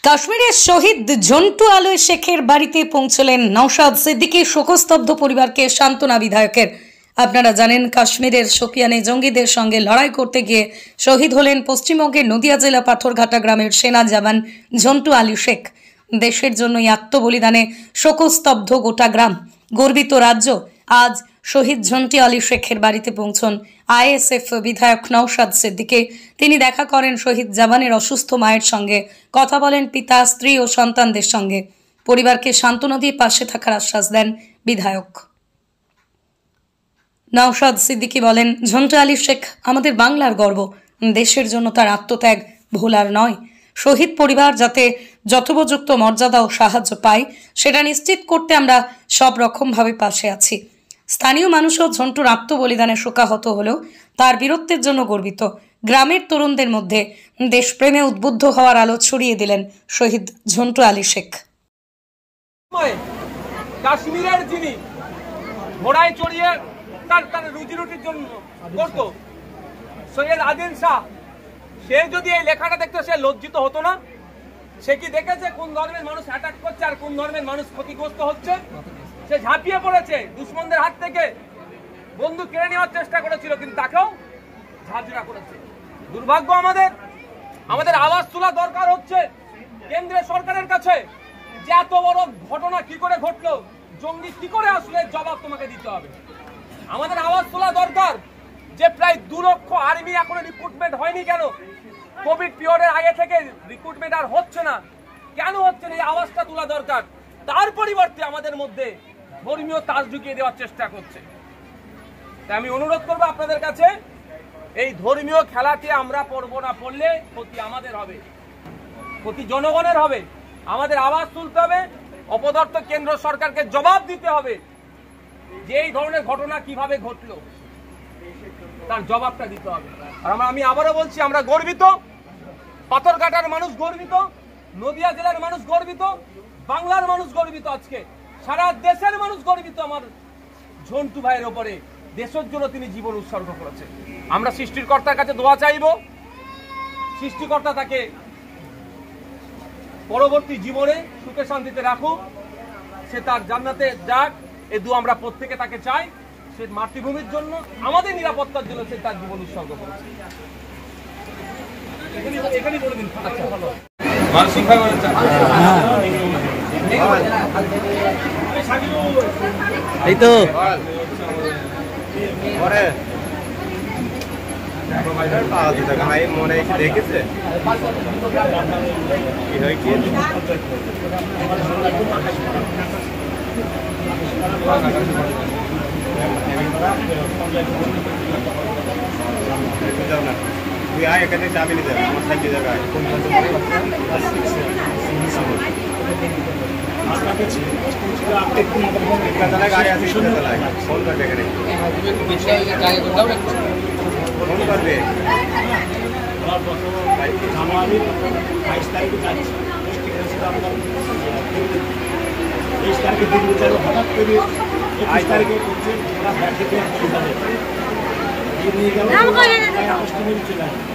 কাশ্মীরের শহীদ ঝন্টু আলী শেখের বাড়িতে পৌঁছলেন নওশাদ সিদ্দিকী। শোকস্তব্ধ পরিবারকে সান্ত্বনা বিধায়কের। আপনারা জানেন, কাশ্মীরের শোপিয়ানে জঙ্গিদের সঙ্গে লড়াই করতে গিয়ে শহীদ হলেন পশ্চিমবঙ্গের নদিয়া জেলা পাথরঘাটা গ্রামের সেনা জওয়ান ঝন্টু আলী শেখ। দেশের জন্য এই আত্মবলিদানে শোকস্তব্ধ গোটা গ্রাম, গর্বিত রাজ্য। আজ শহীদ ঝন্টু আলী শেখের বাড়িতে পৌঁছন আইএসএফ বিধায়ক নওশাদ সিদ্দিকী। তিনি দেখা করেন শহীদ জওয়ানের অসুস্থ মায়ের সঙ্গে, কথা বলেন পিতা, স্ত্রী ও সন্তানদের সঙ্গে। পরিবারকে সান্ত্বনা দিয়ে পাশে থাকার আশ্বাস দেন বিধায়ক। নওশাদ সিদ্দিকী বলেন, ঝন্টু আলী শেখ আমাদের বাংলার গর্ব। দেশের জন্য তার আত্মত্যাগ ভোলার নয়। শহীদ পরিবার যাতে যথোপযুক্ত মর্যাদা ও সাহায্য পায়, সেটা নিশ্চিত করতে আমরা সব রকমভাবে পাশে আছি। স্থানীয় মানুষও ঝন্টুর আত্মবলিদানে শোকাহত হলেও তার বীরত্বের জন্য গর্বিত। গ্রামের তরুণদের মধ্যে দেশপ্রেমে উদ্বুদ্ধ হওয়ার আলো ছড়িয়ে দিলেন শহীদ ঝন্টু আলী শেখ। কাশ্মীরের যিনি ঘোড়ায় চড়িয়ে তার রুজি রুটির জন্য করত সৈয়দ আদিল শাহ, সে যদি এই লেখাটা দেখতো সে লজ্জিত হতো না? সে কি দেখেছে কোন ধর্মের মানুষ অ্যাটাক করছে আর কোন ধর্মের মানুষ ক্ষতিগ্রস্ত হচ্ছে? সে ঝাঁপিয়ে পড়েছে দুশমনদের হাত থেকে, বন্দুক কেড়ে নেওয়ার চেষ্টা করেছিল, কিন্তু তাকেও ঝাঁঝরা করেছে। দুর্ভাগ্য আমাদের আওয়াজ তোলা দরকার হচ্ছে কেন্দ্রের সরকারের কাছে, যে এত বড় ঘটনা কি করে ঘটলো, জঙ্গি কি করে আসলে, জবাব তোমাকে দিতে হবে। আমাদের আওয়াজ তোলা দরকার যে প্রায় 2 লক্ষ আর্মি এখনো রিক্রুটমেন্ট হয়নি কেন? কোভিড পিরিয়ডের আগে থেকে রিক্রুটমেন্ট আর হচ্ছে না, কেন হচ্ছে না? এই আওয়াজটা তোলা দরকার। তার পরিবর্তে আমাদের মধ্যে ধর্মীয় তাস ঢুকিয়ে দেওয়ার চেষ্টা করছে। তাই আমি অনুরোধ করবো আপনাদের কাছে, এই ধর্মীয় খেলাতে আমরা পড়বো না। পড়লে ক্ষতি আমাদের হবে, ক্ষতি জনগণের হবে। আমাদের আওয়াজ তুলতে হবে, অপদার্থ কেন্দ্র সরকারকে জবাব দিতে হবে যে এই ধরনের ঘটনা কিভাবে ঘটলো, তার জবাবটা দিতে হবে। আর আমি আবারও বলছি, আমরা গর্বিত, পাথরঘাটার মানুষ গর্বিত, নদিয়া জেলার মানুষ গর্বিত, বাংলার মানুষ গর্বিত, আজকে সারা দেশের মানুষ গর্বিত আমার ঝন্টু ভাইয়ের ওপরে। দেশের জন্য তিনি জীবন উৎসর্গ করেছেন। আমরা সৃষ্টিকর্তার কাছে দোয়া চাইব, সৃষ্টিকর্তা তাকে পরবর্তী জীবনে সুখে শান্তিতে রাখুক, সে তার জান্নাতে যাক। এই দোয়া আমরা প্রত্যেকে তাকে চাই। সে মাতৃভূমির জন্য, আমাদের নিরাপত্তার জন্য সে তার জীবন উৎসর্গ করেছে। এখানেই বলে দিন। আচ্ছা, ভালো মানসিক ভাই বলেন। এই তো মনে দেখেছে কি হয় কি তুই আয় এখানে চাবি নিতে আমার সাইকেল জায়গায় গাড়ি আছে ফোন করবে এখানে, ফোন করবে। জানুয়ারি 22 তারিখে যাচ্ছি, 23 তারিখে দিন বিচার হঠাৎ করে 21 তারিখে করছে, ওরা ব্যাগ থেকে নিয়ে গেল, অষ্টমী চলে আসে।